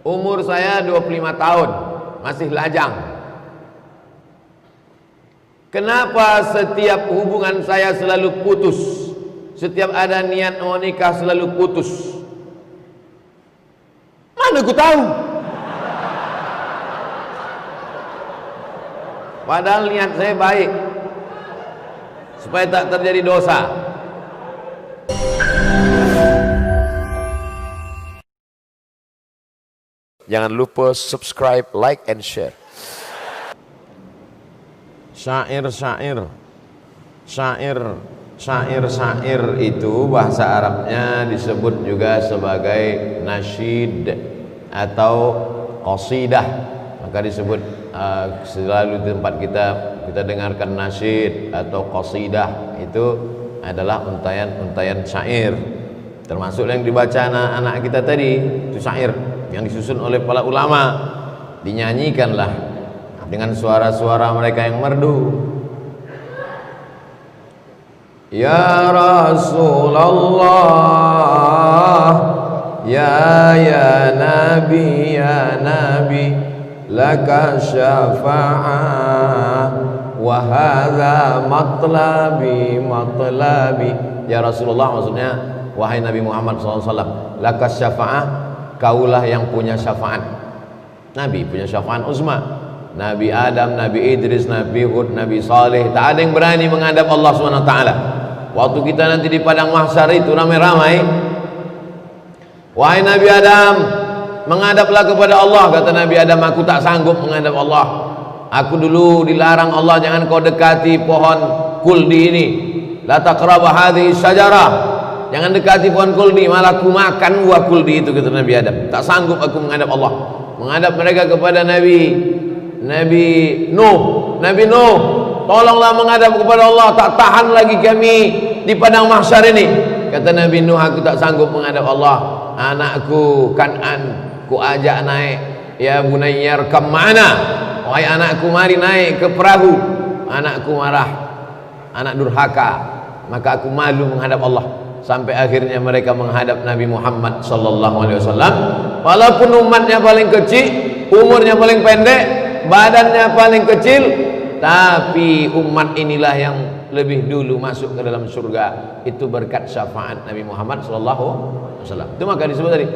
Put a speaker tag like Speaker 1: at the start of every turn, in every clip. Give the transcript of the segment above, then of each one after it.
Speaker 1: Umur saya 25 tahun, masih lajang. Kenapa setiap hubungan saya selalu putus? Setiap ada niat mau nikah selalu putus. Mana aku tahu? Padahal niat saya baik, supaya tak terjadi dosa.
Speaker 2: Jangan lupa subscribe, like, and share.
Speaker 1: Syair itu bahasa Arabnya disebut juga sebagai nasyid atau qasidah. Maka disebut selalu di tempat kita dengarkan nasyid atau qasidah, itu adalah untayan-untayan syair. Termasuk yang dibaca anak-anak kita tadi, itu syair yang disusun oleh para ulama, dinyanyikanlah dengan suara-suara mereka yang merdu. Ya Rasulullah, ya Nabi, laka syafa'ah wa hadha matlabi. Ya Rasulullah, maksudnya wahai Nabi Muhammad SAW, laka syafa'ah, kaulah yang punya syafaat. Nabi punya syafaat uzma. Nabi Adam, Nabi Idris, Nabi Hud, Nabi Saleh, tak ada yang berani menghadap Allah SWT. Waktu kita nanti di padang mahsyar itu ramai-ramai, wahai Nabi Adam, menghadaplah kepada Allah. Kata Nabi Adam, aku tak sanggup menghadap Allah. Aku dulu dilarang Allah, jangan kau dekati pohon kuldi ini. La taqrabu hadhihi syajarah, jangan dekati pohon kuldi, malah aku makan buah kuldi itu, kata Nabi Adam. Tak sanggup aku menghadap Allah. Menghadap mereka kepada Nabi Nuh, tolonglah menghadap kepada Allah, tak tahan lagi kami di padang mahsyar ini. Kata Nabi Nuh, aku tak sanggup menghadap Allah. Anakku Kan'an ku ajak naik, ya bunayyar kam ma'ana, wahai anakku mari naik ke perahu. Anakku marah, anak durhaka, maka aku malu menghadap Allah. Sampai akhirnya mereka menghadap Nabi Muhammad SAW. Walaupun umatnya paling kecil, umurnya paling pendek, badannya paling kecil, tapi umat inilah yang lebih dulu masuk ke dalam surga. Itu berkat syafaat Nabi Muhammad SAW. Itu maka disebut tadi,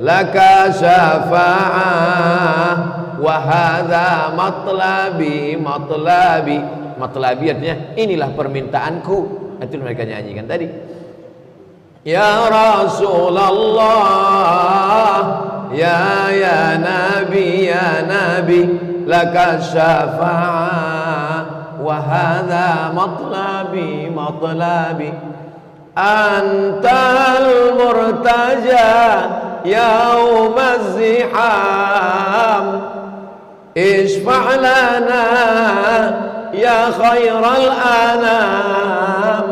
Speaker 1: laka syafa'ah wa hadha matlabi. Matlabi artinya inilah permintaanku. Itu mereka nyanyikan tadi. Ya Rasulullah, ya Nabi, laka syafa'ah wa hadha matlabi. Antal murtaja yaumaz ziham, isfa' lana ya khairal anam.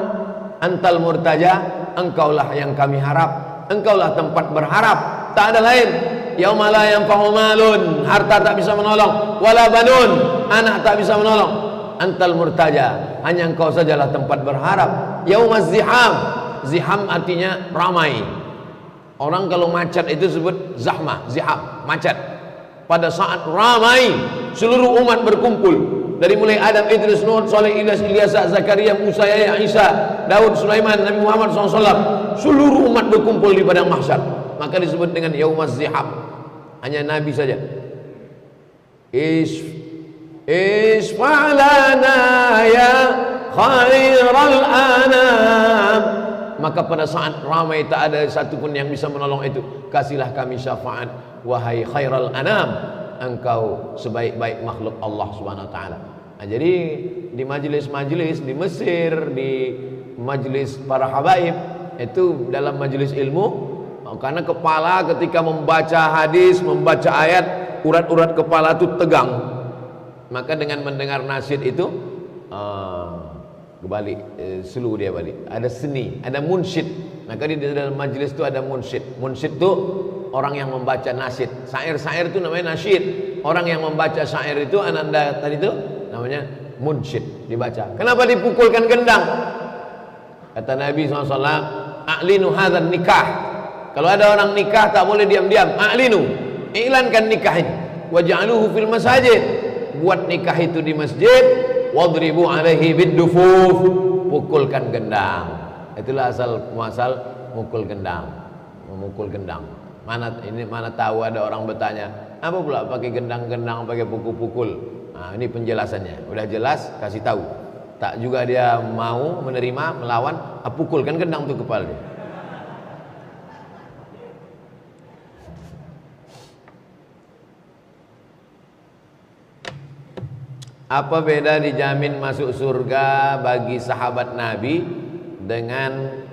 Speaker 1: Antal murtaja, engkaulah yang kami harap, engkaulah tempat berharap, tak ada lain. Yauma la yanfa'u malun, harta tak bisa menolong, wala banun, anak tak bisa menolong. Antal murtaja, hanya engkau sajalah tempat berharap. Yaumaz ziham, ziham artinya ramai. Orang kalau macet itu sebut zahmah, ziham, macet. Pada saat ramai, seluruh umat berkumpul. Dari mulai Adam, Idris, Nuh, Saleh, Ilyas, Zakaria, Musa, Yahya, Isa, Daud, Sulaiman, Nabi Muhammad SAW, seluruh umat berkumpul di padang mahsyar. Maka disebut dengan yaumaz ziham. Hanya Nabi saja. Isfa'lana ya khairal anam. Maka pada saat ramai tak ada satupun yang bisa menolong itu, kasihlah kami syafaat, wahai khairal anam, engkau sebaik-baik makhluk Allah Subhanahu wa taala. Nah, jadi di majelis-majelis di Mesir, di majelis para habaib, itu dalam majelis ilmu, karena kepala ketika membaca hadis, membaca ayat, urat-urat kepala itu tegang. Maka dengan mendengar nasyid itu kebalik, slow dia balik. Ada seni, ada munsyid. Maka di dalam majelis itu ada munsyid. Munsyid itu orang yang membaca nasyid. Syair-syair itu namanya nasyid. Orang yang membaca syair itu, ananda tadi itu namanya munsyid, dibaca. Kenapa dipukulkan gendang? Kata Nabi SAW, a'linu hadzal nikah. Kalau ada orang nikah tak boleh diam-diam. A'linu, iklankan nikah ini, waj'aluhu fil masajid, buat nikah itu di masjid, wadribu alaihi biddufuf, pukulkan gendang. Itulah asal muasal mukul gendang, memukul gendang. Mana tahu ada orang bertanya, apa pula pakai gendang-gendang, pakai pukul-pukul. Nah, ini penjelasannya. Udah jelas, kasih tahu. Tak juga dia mau menerima, melawan, pukulkan gendang tuh kepala dia. Apa beda dijamin masuk surga bagi sahabat Nabi dengan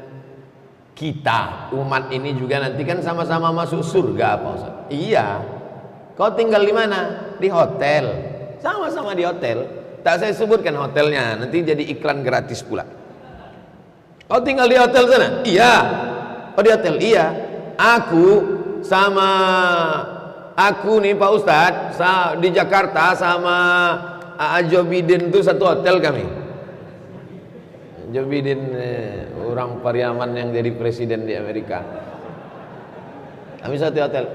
Speaker 1: kita umat ini juga nanti kan sama-sama masuk surga, Pak Ustaz? Iya. Kau tinggal di mana? Di hotel. Sama-sama di hotel. Tak saya sebutkan hotelnya, nanti jadi iklan gratis pula. Kau tinggal di hotel sana? Iya. Oh di hotel? Iya. Aku nih Pak Ustaz di Jakarta sama Joe Biden itu satu hotel kami. Joe Biden orang Pariaman yang jadi presiden di Amerika. Kami satu hotel.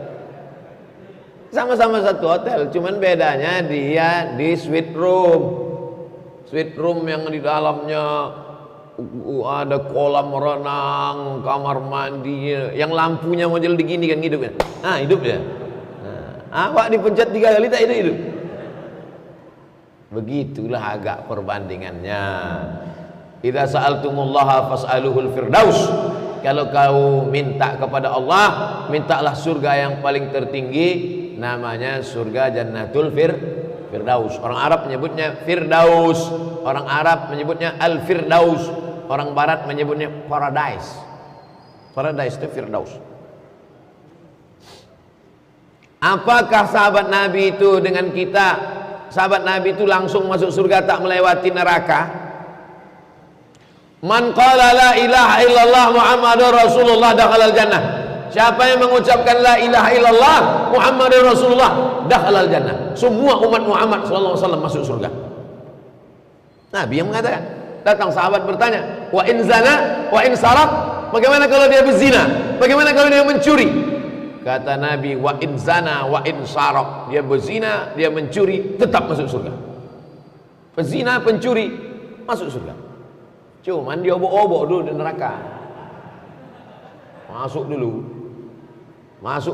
Speaker 1: Sama-sama satu hotel, cuman bedanya dia di suite room. Suite room yang di dalamnya ada kolam renang, kamar mandi, yang lampunya model begini kan hidupnya. Hidup ya. Awak dipencet 3 kali tak hidup. Begitulah agak perbandingannya. Idza sa'altumullaha fas'aluhul firdaus. Kalau kau minta kepada Allah, mintalah surga yang paling tertinggi, namanya surga Jannatul Firdaus. Orang Arab menyebutnya Firdaus, orang Arab menyebutnya Al-Firdaus, orang Barat menyebutnya Paradise. Paradise itu Firdaus. Apakah sahabat Nabi itu dengan kita? Sahabat Nabi itu langsung masuk surga, tak melewati neraka. Man qala la ilaha illallah Muhammadur Rasulullah dakhalal jannah. Siapa yang mengucapkan la ilaha illallah Muhammadur Rasulullah dakhalal jannah. Semua umat Muhammad sallallahu alaihi wasallam masuk surga. Nabi yang mengatakan. Datang sahabat bertanya, wa in zana wa in sarak, bagaimana kalau dia berzina? Bagaimana kalau dia mencuri? Kata Nabi, wa in zana wa in sarak, dia berzina, dia mencuri, tetap masuk surga. Pezina, pencuri masuk surga. Cuman dia obok-obok dulu di neraka. Masuk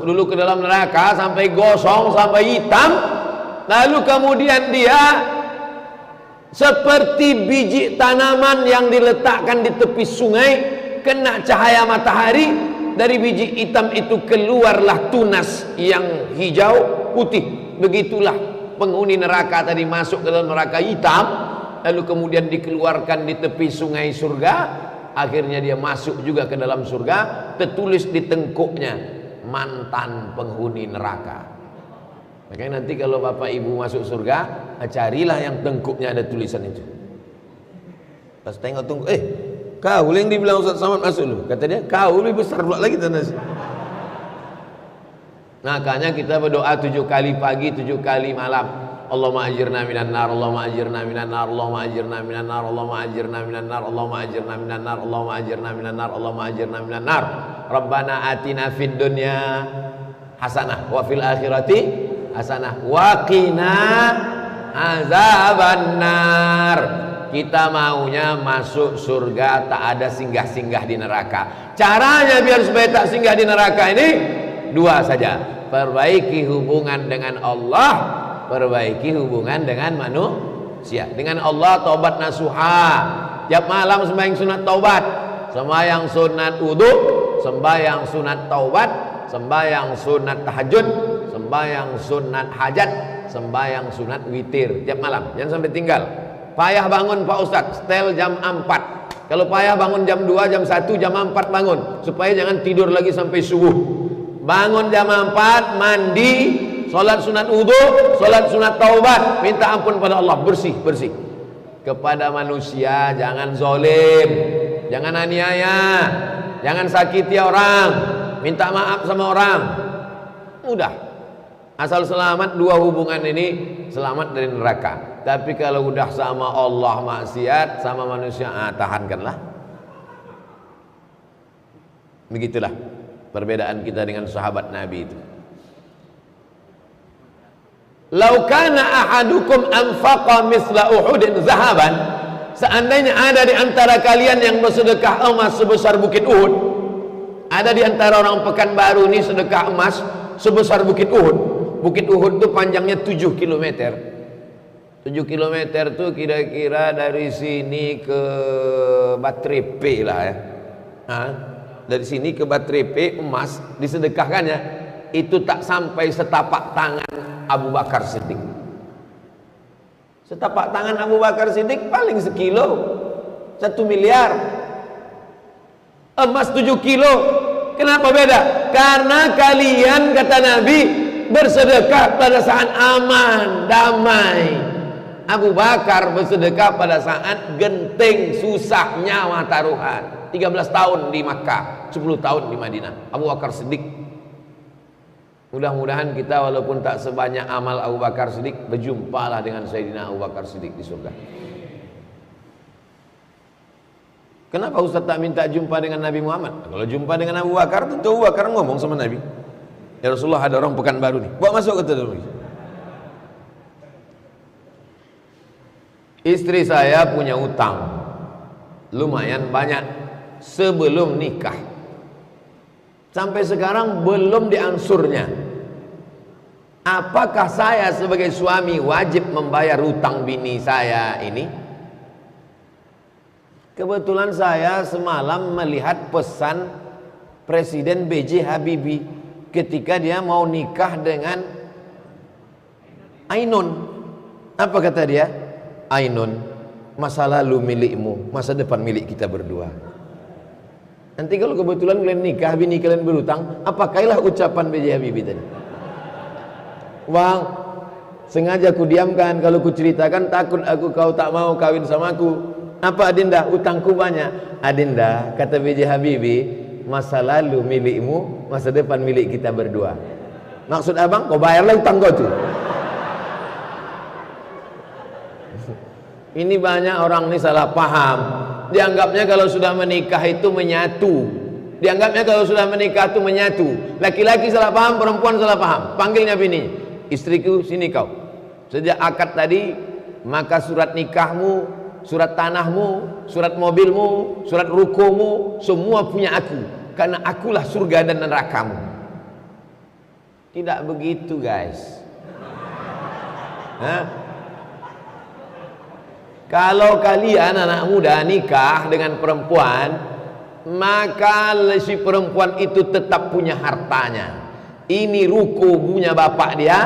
Speaker 1: dulu ke dalam neraka sampai gosong, sampai hitam. Lalu kemudian dia seperti biji tanaman yang diletakkan di tepi sungai, kena cahaya matahari. Dari biji hitam itu keluarlah tunas yang hijau putih. Begitulah penghuni neraka tadi masuk ke dalam neraka hitam, lalu kemudian dikeluarkan di tepi sungai surga. Akhirnya dia masuk juga ke dalam surga. Tertulis di tengkuknya, mantan penghuni neraka. Makanya nanti kalau bapak ibu masuk surga, carilah yang tengkuknya ada tulisan itu. Pas tengok kau yang dibilang Ustaz Samad masuk lu, kata dia, kau lebih besar pula lagi tanah. Makanya kita berdoa 7 kali pagi, 7 kali malam. Allahumma ajirna minan nar, Allahumma ajirna minan nar, Allahumma ajirna minan nar, Allahumma ajirna minan nar, Allahumma ajirna minan nar, Allahumma ajirna minan nar, Allahumma ajirna minan nar. Rabbana atina fid dunya hasanah wa fil akhirati hasanah wa qina azabannar. Kita maunya masuk surga, tak ada singgah-singgah di neraka. Caranya biar supaya tak singgah di neraka ini dua saja. Perbaiki hubungan dengan Allah, perbaiki hubungan dengan manusia. Dengan Allah taubat nasuha. Tiap malam sembahyang sunat taubat, sembahyang sunat wudu, sembahyang sunat taubat, sembahyang sunat tahajud, sembahyang sunat hajat, sembahyang sunat witir tiap malam. Jangan sampai tinggal. Payah bangun Pak Ustadz, setel jam 4. Kalau payah bangun jam 2, jam 1, jam 4 bangun, supaya jangan tidur lagi sampai subuh. Bangun jam 4, mandi, sholat sunat wudu, sholat sunat taubat, minta ampun pada Allah, bersih. Kepada manusia jangan zalim, jangan aniaya, jangan sakiti orang, minta maaf sama orang. Mudah. Asal selamat dua hubungan ini, selamat dari neraka. Tapi kalau udah sama Allah maksiat, sama manusia, tahankanlah. Begitulah perbedaan kita dengan sahabat Nabi itu. Lau kana ahadukum anfaqa misla Uhudin zahaban, seandainya ada di antara kalian yang bersedekah emas sebesar bukit Uhud, ada di antara orang Pekanbaru ini sedekah emas sebesar bukit Uhud. Bukit Uhud itu panjangnya 7 km. 7 km itu kira-kira dari sini ke Batrepe lah ya. Dari sini ke Batrepe emas disedekahkannya itu tak sampai setapak tangan Abu Bakar Siddiq. Setapak tangan Abu Bakar Siddiq paling sekilo, 1 miliar. Emas 7 kilo. Kenapa beda? Karena kalian, kata Nabi, bersedekah pada saat aman, damai. Abu Bakar bersedekah pada saat genting, susah, nyawa taruhan. 13 tahun di Makkah, 10 tahun di Madinah. Abu Bakar Siddiq. Mudah-mudahan kita walaupun tak sebanyak amal Abu Bakar Siddiq, berjumpalah dengan Sayyidina Abu Bakar Siddiq di surga. Kenapa Ustaz tak minta jumpa dengan Nabi Muhammad? Kalau jumpa dengan Abu Bakar, tentu Abu Bakar ngomong sama Nabi, ya Rasulullah, ada orang Pekanbaru nih, bawa masuk ke dalam. Istri saya punya utang lumayan banyak sebelum nikah, sampai sekarang belum diansurnya. Apakah saya sebagai suami wajib membayar utang bini saya ini? Kebetulan saya semalam melihat pesan Presiden B.J. Habibie ketika dia mau nikah dengan Ainun. Apa kata dia? Ainun, masa lalu milikmu, masa depan milik kita berdua. Nanti kalau kebetulan kalian nikah, bini kalian berutang, apakahlah ucapan B.J. Habibie tadi? Bang, sengaja ku diamkan, kalau ku ceritakan takut aku kau tak mau kawin sama aku. Apa Adinda? Utangku banyak. Adinda, kata B.J. Habibie, masa lalu milikmu, masa depan milik kita berdua. Maksud abang, kau bayarlah utang kau tuh. Ini banyak orang ini salah paham. Dianggapnya kalau sudah menikah itu menyatu. Dianggapnya kalau sudah menikah itu menyatu. Laki-laki salah paham, perempuan salah paham. Panggilnya bini, istriku sini kau. Sejak akad tadi, maka surat nikahmu, surat tanahmu, surat mobilmu, surat rukomu, semua punya aku. Karena akulah surga dan nerakamu. Tidak begitu guys. Kalau kalian anak muda nikah dengan perempuan, maka si perempuan itu tetap punya hartanya. Ini ruko punya bapak dia,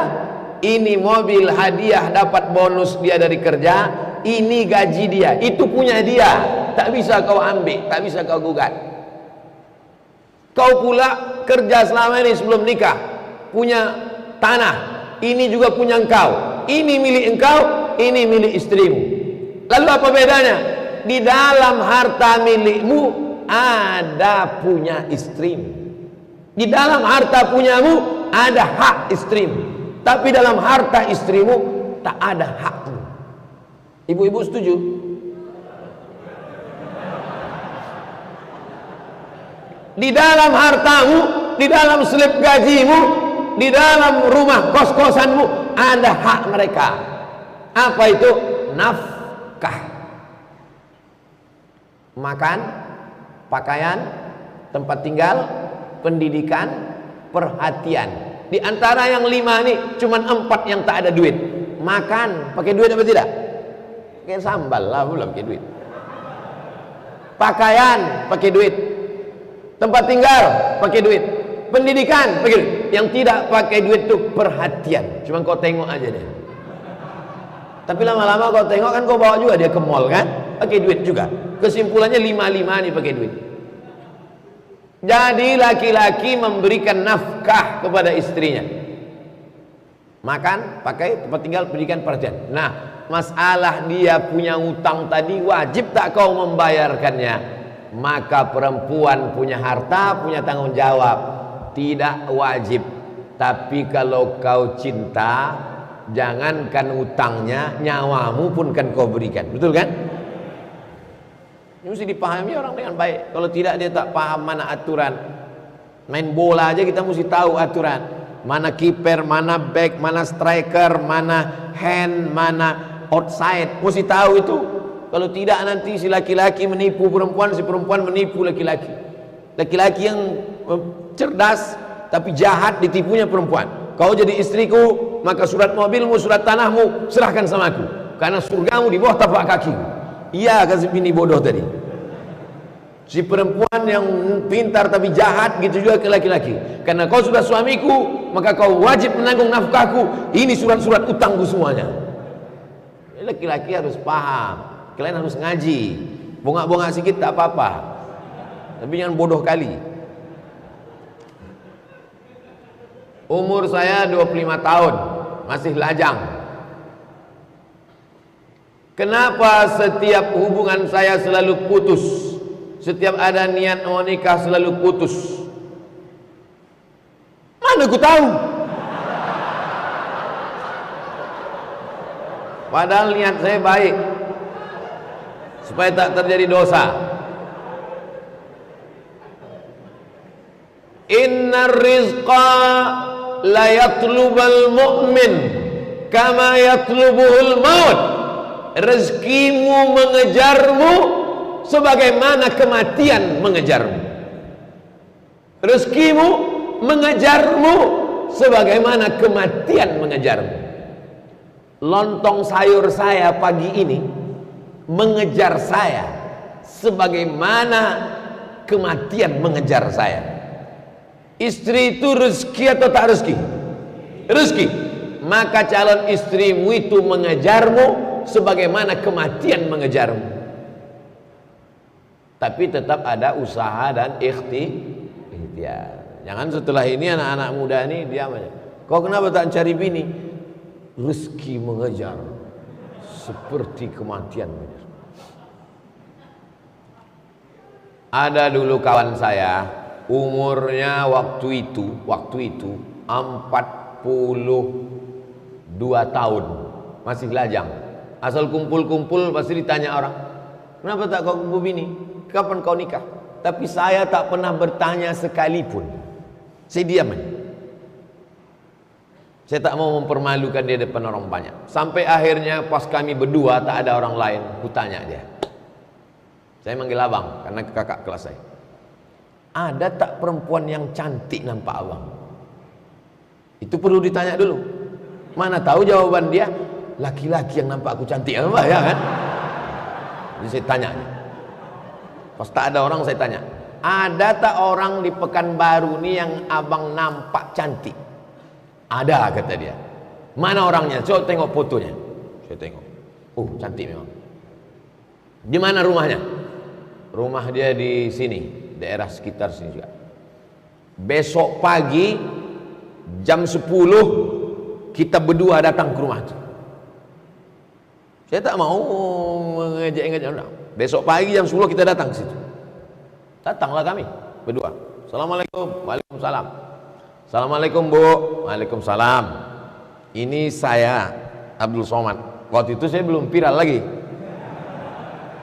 Speaker 1: ini mobil hadiah dapat bonus dia dari kerja, ini gaji dia, itu punya dia. Tak bisa kau ambil, tak bisa kau gugat. Kau pula kerja selama ini sebelum nikah, punya tanah, ini juga punya engkau, ini milik engkau, ini milik istrimu. Lalu apa bedanya? Di dalam harta milikmu ada punya istrimu. Di dalam harta punyamu ada hak istrimu. Tapi dalam harta istrimu tak ada hakmu. Ibu-ibu setuju? Di dalam hartamu, di dalam slip gajimu, di dalam rumah kos-kosanmu ada hak mereka. Apa itu? Nafkah. Makan, pakaian, tempat tinggal, pendidikan, perhatian. Di antara yang 5 ini cuman 4 yang tak ada duit. Makan pakai duit apa tidak? Pakai sambal lah, belum pakai duit. Pakaian pakai duit. Tempat tinggal pakai duit. Pendidikan pakai duit. Yang tidak pakai duit itu perhatian. Cuman kau tengok aja deh. Tapi lama-lama kau tengok kan, kau bawa juga dia ke mall kan? Pakai duit juga. Kesimpulannya 5 nih pakai duit. Jadi laki-laki memberikan nafkah kepada istrinya. Makan, pakai, tempat tinggal, pendidikan, perhatian. Nah, masalah dia punya utang tadi, wajib tak kau membayarkannya? Maka perempuan punya harta, punya tanggung jawab. Tidak wajib. Tapi kalau kau cinta, jangankan utangnya, nyawamu pun kan kau berikan. Betul kan? Ini mesti dipahami orang dengan baik. Kalau tidak dia tak paham mana aturan. Main bola aja kita mesti tahu aturan. mana kiper, mana back, mana striker, mana hand, mana outside, mesti tahu itu. Kalau tidak nanti si laki-laki menipu perempuan, si perempuan menipu laki-laki. Laki-laki yang cerdas tapi jahat ditipunya perempuan. Kau jadi istriku, maka surat mobilmu, surat tanahmu serahkan sama aku, karena surgamu di bawah tapak kakiku. Iya, kata bini bodoh tadi. Si perempuan yang pintar tapi jahat, gitu juga ke laki-laki. Karena kau sudah suamiku, maka kau wajib menanggung nafkahku. Ini surat-surat utangku semuanya. Laki-laki harus paham. Kalian harus ngaji. Bongak-bongak sedikit tak apa-apa, tapi jangan bodoh kali. Umur saya 25 tahun, masih lajang. Kenapa setiap hubungan saya selalu putus? Setiap ada niat mau nikah selalu putus. Mana aku tahu? Padahal niat saya baik, supaya tak terjadi dosa. Inna rizqa la yatlubal mu'min kama yatlubuhul maut. Rezekimu mengejarmu sebagaimana kematian mengejarmu. Rezekimu mengejarmu sebagaimana kematian mengejarmu. Lontong sayur saya pagi ini mengejar saya sebagaimana kematian mengejar saya. Istri itu rezeki atau tak rezeki? Rezeki. Maka calon istrimu itu mengejarmu sebagaimana kematian mengejarmu. Tapi tetap ada usaha dan ikhtiar. Jangan setelah ini anak-anak muda ini diam aja. Kau kenapa tak cari bini? Rezeki mengejar seperti kematian mengejar. Ada dulu kawan saya, umurnya waktu itu 42 tahun, masih lajang. Asal kumpul-kumpul pasti ditanya orang, kenapa tak kau kumpul bini? Kapan kau nikah? Tapi saya tak pernah bertanya sekalipun. Saya diam aja. Saya tak mau mempermalukan dia depan orang banyak. Sampai akhirnya pas kami berdua tak ada orang lain, kutanya dia. Saya manggil abang karena kakak kelas saya. Ada tak perempuan yang cantik nampak abang? Itu perlu ditanya dulu. Mana tahu jawaban dia, laki-laki yang nampak aku cantik, apa ya kan? Jadi saya tanya. Pas tak ada orang saya tanya, ada tak orang di Pekanbaru nih yang abang nampak cantik? Ada, kata dia. Mana orangnya? Coba tengok fotonya. Saya tengok. Oh, cantik memang. Di mana rumahnya? Rumah dia di sini, daerah sekitar sini juga. Besok pagi jam 10 kita berdua datang ke rumah itu. Saya tak mau mengejek-ngejek orang. Besok pagi jam 10 kita datang ke situ. Datanglah kami berdua. Assalamualaikum. Waalaikumsalam. Assalamualaikum Bu. Waalaikumsalam. Ini saya Abdul Somad. Waktu itu saya belum viral lagi.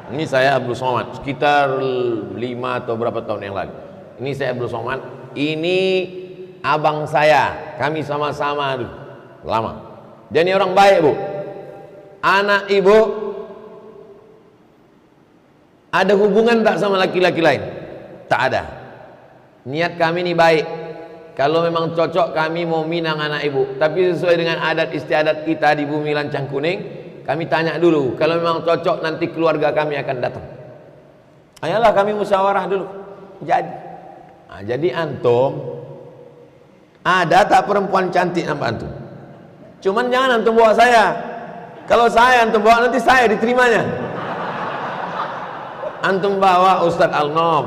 Speaker 1: Ini saya Abdul Somad, sekitar 5 atau berapa tahun yang lalu. Ini saya Abdul Somad. Ini abang saya. Kami sama-sama dulu lama. Dia ini orang baik Bu. Anak ibu ada hubungan tak sama laki-laki lain? Tak ada. Niat kami ini baik. Kalau memang cocok kami mau minang anak ibu, tapi sesuai dengan adat istiadat kita di bumi lancang kuning, kami tanya dulu. Kalau memang cocok nanti keluarga kami akan datang. Ayolah kami musyawarah dulu. Jadi antum ada tak perempuan cantik nampak antum? Cuman jangan antum bawa saya. Kalau saya antum bawa nanti saya diterimanya. Antum bawa Ustadz Al-Nob,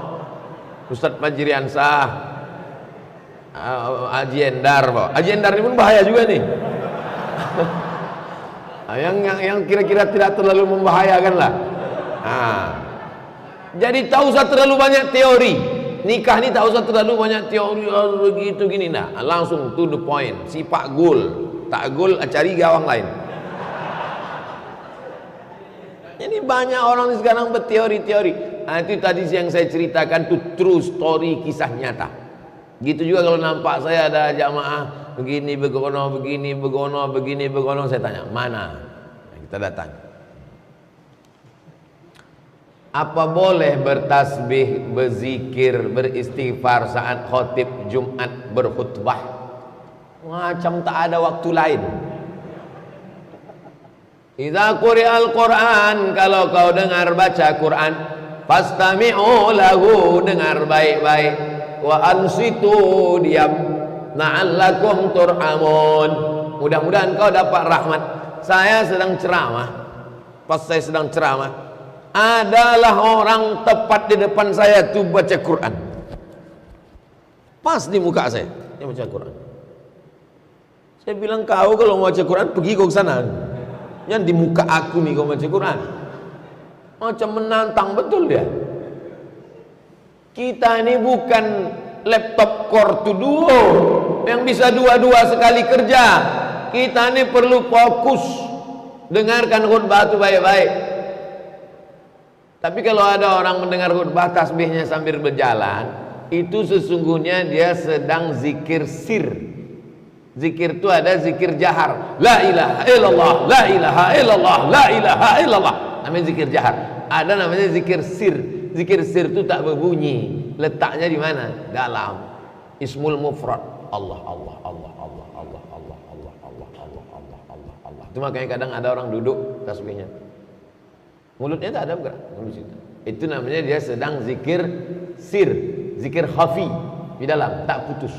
Speaker 1: Ustadz Fajriansah, Haji Endar, Haji Endar ini pun bahaya juga nih. yang kira-kira tidak terlalu membahayakan lah. Jadi tak usah terlalu banyak teori. Nikah ni tak usah terlalu banyak teori begitu gini, nah. Langsung to the point. Sipak gol, tak gol cari gawang lain. Ini banyak orang sekarang berteori-teori. Itu tadi yang saya ceritakan itu true story, kisah nyata. Gitu juga kalau nampak saya ada jamaah begini begono, begini begono, begini begono. Saya tanya, mana? Kita datang. Apa boleh bertasbih, berzikir, beristighfar saat khotib Jumat berkhutbah? Macam tak ada waktu lain. Idza quri'al Qur'an, kalau kau dengar baca Quran, fastami'u lahu, dengar baik-baik, wa ansitu, diam, la'allakum turhamun, mudah-mudahan kau dapat rahmat. Saya sedang ceramah, pas saya sedang ceramah, adalah orang tepat di depan saya tuh baca Quran, pas di muka saya, dia baca Quran. Saya bilang, kau kalau mau baca Quran pergi kau ke sana, yang di muka aku nih kau baca Quran. Macam menantang betul dia. Kita ini bukan laptop Core 2 Duo yang bisa dua-dua sekali kerja. Kita ini perlu fokus dengarkan khutbah itu baik-baik. Tapi kalau ada orang mendengar khutbah tasbihnya sambil berjalan, itu sesungguhnya dia sedang zikir sir. Zikir itu ada zikir jahar, la ilaha illallah, la ilaha illallah, la ilaha illallah, namanya zikir jahar. Ada namanya zikir sir. Zikir sir itu tak berbunyi. Letaknya di mana? Dalam ismul mufrad, Allah Allah Allah Allah Allah Allah Allah Allah Allah Allah Allah Allah. Itu makanya kadang ada orang duduk tasbihnya, mulutnya tak ada bergerak. Itu namanya dia sedang zikir sir, zikir khafi, di dalam tak putus.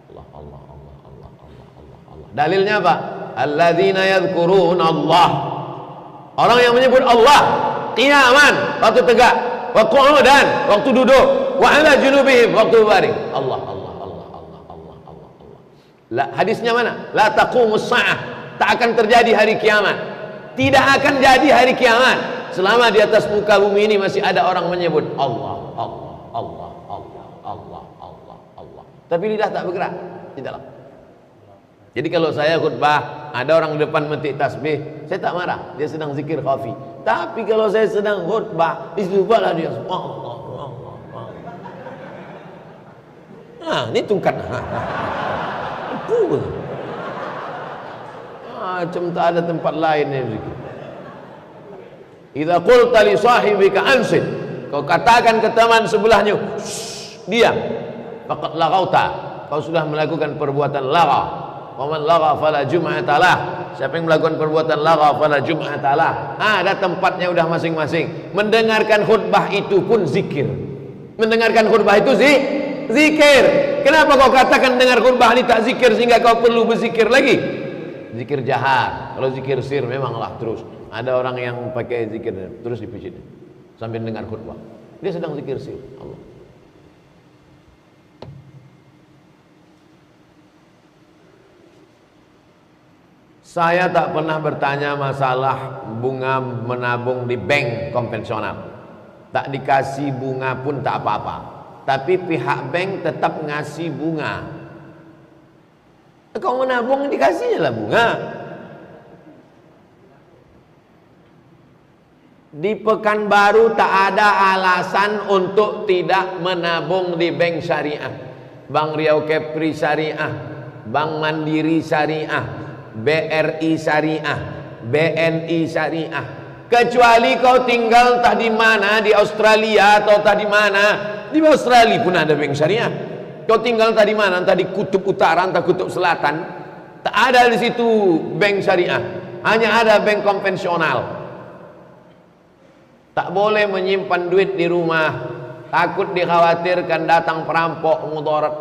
Speaker 1: Allah Allah Allah Allah Allah Allah Allah. Dalilnya apa? Alladzina yadhkuruna Allah. Orang yang menyebut Allah qiyaman, waktu tegak, wa qu'udan, waktu duduk, wa ala junubihim, waktu berbaring. Allah Allah Allah Allah Allah Allah Allah. La, hadisnya mana? La taqumus sa'ah, tak akan terjadi hari kiamat. Tidak akan jadi hari kiamat selama di atas muka bumi ini masih ada orang menyebut Allah Allah Allah Allah Allah Allah Allah, tapi lidah tak bergerak di dalam. Jadi kalau saya khutbah, ada orang di depan metik tasbih, saya tak marah, dia sedang zikir khafi. Tapi kalau saya sedang khutbah, istighfarlah dia, Allah Allah Allah. Nah, ini tungkat. Itu macam tak ada tempat lain yang zikir. Idza qulta li sahibika ansit, kau katakan ke teman sebelahnya, diam, faqad laghauta, kau sudah melakukan perbuatan lagha. Wa man lagha fala jum'ata lah, siapa yang melakukan perbuatan lagha fala jum'ata lah. Ada tempatnya udah masing-masing. Mendengarkan khutbah itu pun zikir. Mendengarkan khutbah itu zikir. Kenapa kau katakan dengar khutbah ini tak zikir sehingga kau perlu berzikir lagi? Zikir jahar. Kalau zikir sir memanglah terus. Ada orang yang pakai zikir terus dipijit sambil dengar khutbah, dia sedang zikir sir Allah. Saya tak pernah bertanya masalah bunga menabung di bank konvensional. Tak dikasih bunga pun tak apa-apa, tapi pihak bank tetap ngasih bunga. Kau menabung dikasihnya lah bunga. Di Pekanbaru tak ada alasan untuk tidak menabung di bank syariah. Bank Riau Kepri Syariah, Bank Mandiri Syariah, BRI Syariah, BNI Syariah. Kecuali kau tinggal tak di mana, di Australia atau tak di mana. Di Australia pun ada bank syariah. Kau tinggal tak di mana, entah di kutub utara, entah kutub selatan, tak ada di situ bank syariah. Hanya ada bank konvensional. Tak boleh menyimpan duit di rumah, takut dikhawatirkan datang perampok mudarat.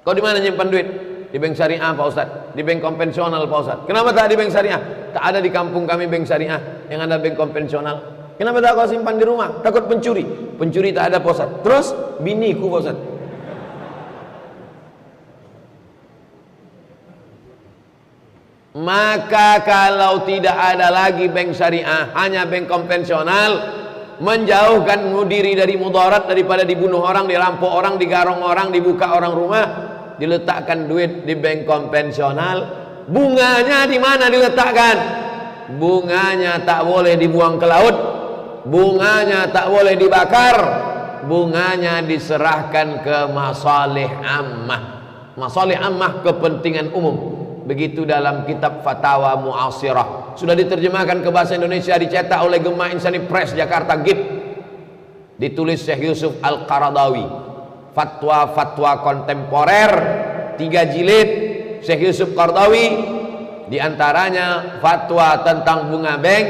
Speaker 1: Kau di mana nyimpan duit? Di bank syariah Pak Ustaz, di bank konvensional Pak Ustaz. Kenapa tak di bank syariah? Tak ada di kampung kami bank syariah, yang ada bank konvensional. Kenapa tak kau simpan di rumah? Takut pencuri. Pencuri tak ada Pak Ustaz. Terus biniku Pak Ustaz. Maka kalau tidak ada lagi bank syariah, hanya bank konvensional, menjauhkan diri dari mudarat, daripada dibunuh orang, dirampok orang, digarong orang, dibuka orang rumah, diletakkan duit di bank konvensional. Bunganya di mana diletakkan? Bunganya tak boleh dibuang ke laut, bunganya tak boleh dibakar, bunganya diserahkan ke masalih ammah. masalih ammah, kepentingan umum. Begitu dalam kitab Fatawa Mu'asirah, sudah diterjemahkan ke bahasa Indonesia, dicetak oleh Gema Insani Press Jakarta GIP, ditulis Syekh Yusuf Al-Qaradawi, fatwa-fatwa kontemporer, 3 jilid Syekh Yusuf Qaradawi. Diantaranya fatwa tentang bunga bank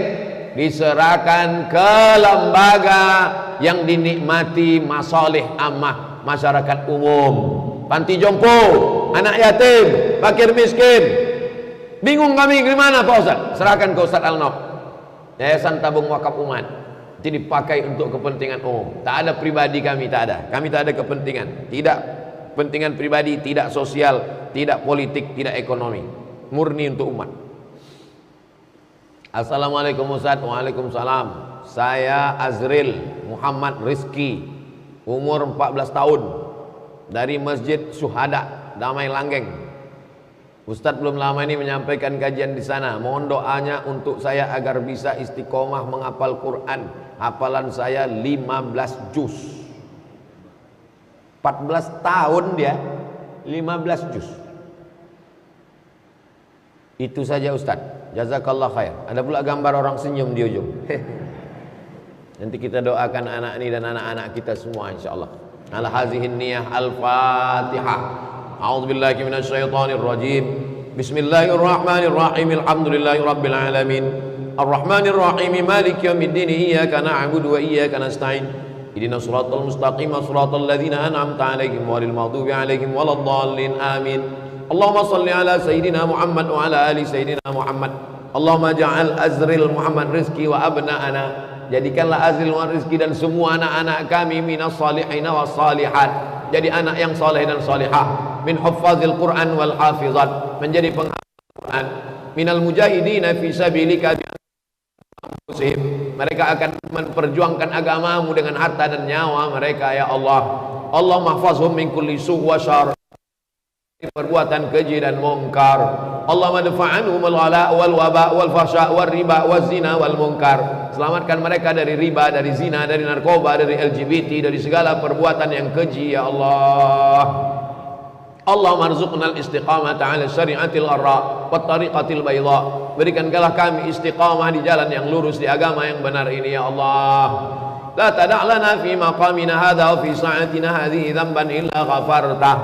Speaker 1: diserahkan ke lembaga yang dinikmati masalih ammah masyarakat umum, panti jompo, anak yatim, fakir miskin. Bingung kami gimana Pak Ustaz? Serahkan ke Ustaz Al-Nok, Yayasan Tabung Wakaf Umat. Itu dipakai untuk kepentingan umum. Tak ada pribadi kami, tak ada. Kami tak ada kepentingan. Tidak kepentingan pribadi, tidak sosial, tidak politik, tidak ekonomi. Murni untuk umat. Assalamualaikum Ustaz. Waalaikumsalam. Saya Azril Muhammad Rizki, umur 14 tahun, dari Masjid Syuhada Damai Langgeng. Ustadz belum lama ini menyampaikan kajian di sana. Mohon doanya untuk saya agar bisa istiqomah menghafal Quran. Hafalan saya 15 juz. 14 tahun dia, 15 juz. Itu saja Ustadz. Jazakallah khair. Ada pula gambar orang senyum di ujung. Nanti kita doakan anak ini dan anak-anak kita semua insyaallah. Ala hazihin niyah al-Fatihah. A'udzubillahi minasyaitonir rajim. Bismillahirrahmanirrahim. Alhamdulillahirabbil alamin. Arrahmanir rahim. Maliki yaumiddin. Iyyaka na'budu wa iyyaka nasta'in. Ihdinas siratal mustaqim, siratal ladzina an'amta 'alaihim ghairil maghdubi 'alaihim waladdallin. Amin. Allahumma shalli ala sayyidina Muhammad wa ala ali sayyidina Muhammad. Allahumma ja'al Azril Muhammad Rizki wa abna'ana, jadikanlah Azril Muhammad Rizki dan semua anak-anak kami minas salihina was salihat, jadi anak yang saleh dan salihah, min huffazil Quran wal hafizat, menjadi penghafal Quran, minal mujahidina fi sabilika bi anfusihim, mereka akan memperjuangkan agamamu dengan harta dan nyawa mereka ya Allah. Allahumma hafazhum min kulli su' wa syarr, perbuatan keji dan mungkar. Allahumma dafa'anhum al-ghala wal waba wal fahsya wal riba wal zina wal munkar, selamatkan mereka dari riba, dari zina, dari narkoba, dari LGBT, dari segala perbuatan yang keji ya Allah. Allahumma arzuqnal istiqamata ala syari'atil arra wat tariqatil bayda, berikanlah kami istiqamah di jalan yang lurus, di agama yang benar ini ya Allah. La tada' lana fi maqamina hadha wa fi sa'atina hadhihi dhanban illa ghafartah,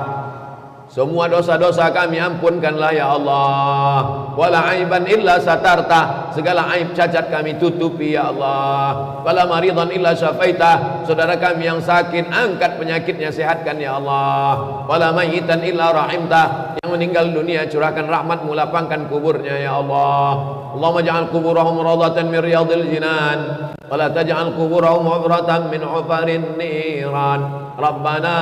Speaker 1: semua dosa-dosa kami ampunkanlah ya Allah. Wala aiban illa satarta, segala aib cacat kami tutupi ya Allah. Wala maridan illa syafaita, saudara kami yang sakit angkat penyakitnya, sehatkan ya Allah. Wala mayyitan illa rahimta, yang meninggal dunia curahkan rahmatmu, lapangkan kuburnya ya Allah. Allahumma ja'al kuburahum rawdatan min riyadil jinan, wala taj'al kuburahum hubratan min hufarin niran. Rabbana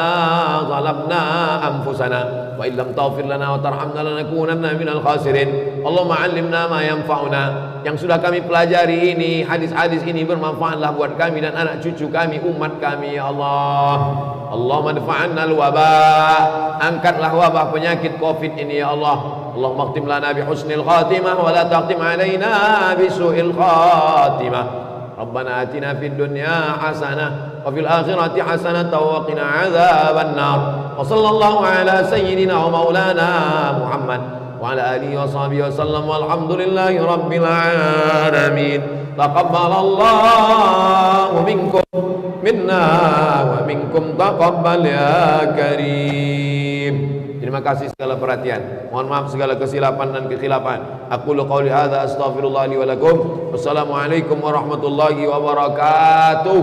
Speaker 1: zalamna anfusana wa illam taghfir lana wa tarhamna lanakunanna minal khasirin. Allahumma 'allimna ma yanfa'una, yang sudah kami pelajari ini, hadis-hadis ini bermanfaatlah buat kami dan anak cucu kami, umat kami ya Allah. Allahumma dfa'anna al-wabah, angkatlah wabah penyakit Covid ini ya Allah. Allahumma khtim lana bi husnil khatimah wa la taqtim alaina bi su'il khatimah. Rabbana atina fid dunya hasanah wa fil akhirati hasanah wa qina adzaban nar. Wa sallallahu ala sayyidina wa maulana Muhammad wa ala alihi wa sahbihi wa sallam, walhamdulillahi rabbil alamin. Taqabbalallahu minkum minna wa minkum taqabbal ya karim. Terima kasih segala perhatian. Mohon maaf segala kesilapan dan kekhilafan. Aqulu qouli hadza astaghfirullah li wa lakum. Wassalamualaikum warahmatullahi wabarakatuh.